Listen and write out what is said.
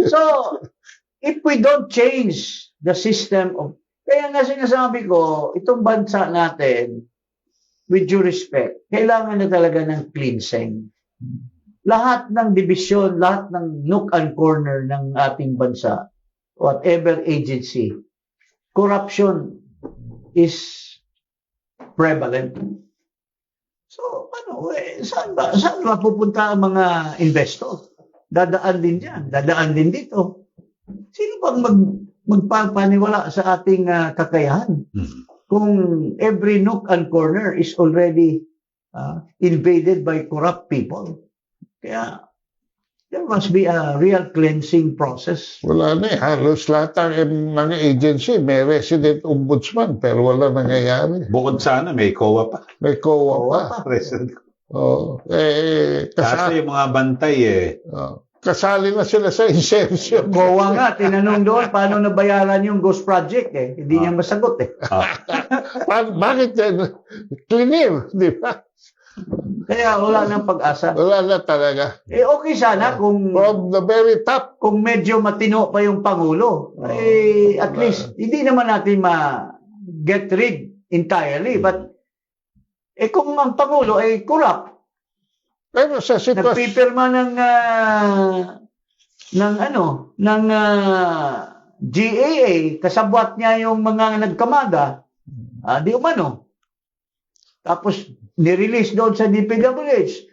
So, if we don't change the system of... Kaya nga sinasabi ko, itong bansa natin, with due respect, kailangan na talaga ng cleansing. Lahat ng division, lahat ng nook and corner ng ating bansa, whatever agency, corruption is prevalent. So, saan ba pupunta ang mga investor? Dadaan din dyan, dadaan din dito. Sino bang magpapaniwala sa ating kakayahan? Kung every nook and corner is already invaded by corrupt people. Kaya, there must be a real cleansing process. Wala na eh. Halos lahat ng mga agency may resident ombudsman pero wala nangyayari. Bukod sana, may COA pa. May COA pa. President. Oh, Kasi yung mga bantay kasali na sila sa insertion. COA nga, tinanong doon, paano nabayaran yung ghost project eh? Hindi niya masagot eh. Bakit yan? Clear, di ba? Kaya wala nang pag-asa. Wala na talaga. Okay sana kung... From the very top. Kung medyo matino pa yung Pangulo, at least, hindi naman natin ma-get rid entirely. But, kung ang Pangulo ay corrupt, pero sa sitwasyon... nagpipirma ng GAA, kasabwat niya yung mga nagkamada, di umano. Tapos, nirelease doon sa DPWH.